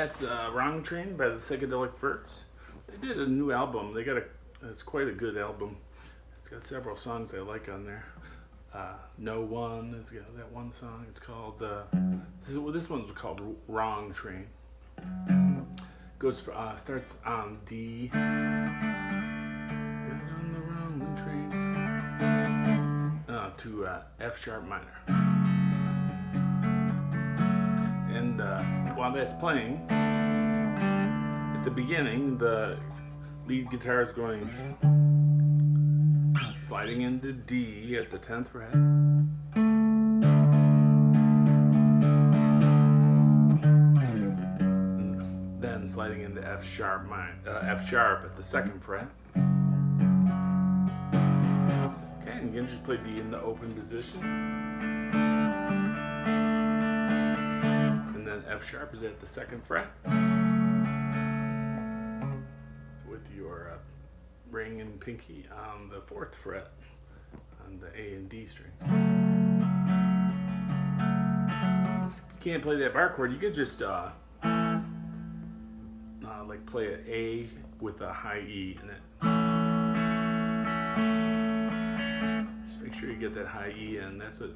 That's Wrong Train by the Psychedelic Furs. They did a new album. It's quite a good album. It's got several songs I like on there. No One has got that one song. It's called, this one's called Wrong Train. Starts on D. Get on the wrong train. To F sharp minor. And while that's playing, at the beginning, the lead guitar is going sliding into D at the 10th fret. And then sliding into F sharp at the 2nd fret. Okay, and you can just play D in the open position. F sharp is at the 2nd fret with your ring and pinky on the 4th fret on the A and D strings. If you can't play that bar chord, you could just like play an A with a high E in it. Just make sure you get that high E in. That's what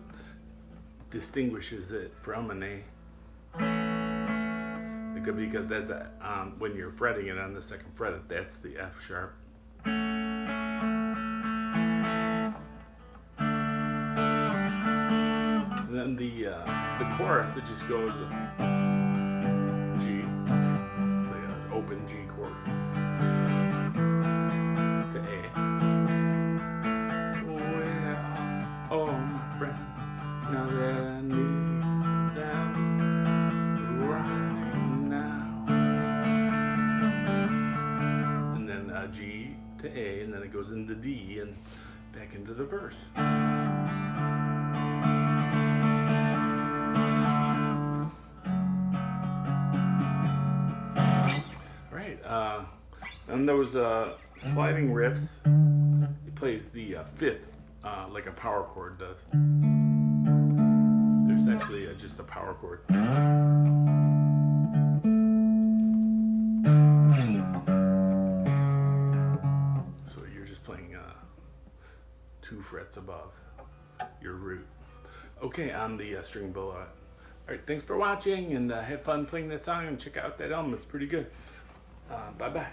distinguishes it from an A. Because that's when you're fretting it on the 2nd fret, that's the F sharp. And then the chorus, it just goes G, play an open G chord, to A. Oh yeah, all my friends, now that I need them right now. And then G to A, and then it goes into D and back into the verse. Right, and there was sliding riffs. He plays the 5th like a power chord does. They're essentially just a power chord. So you're just playing 2 frets above your root. Okay, on the string below it. Alright, thanks for watching, and have fun playing that song, and check out that album. It's pretty good. Bye-bye.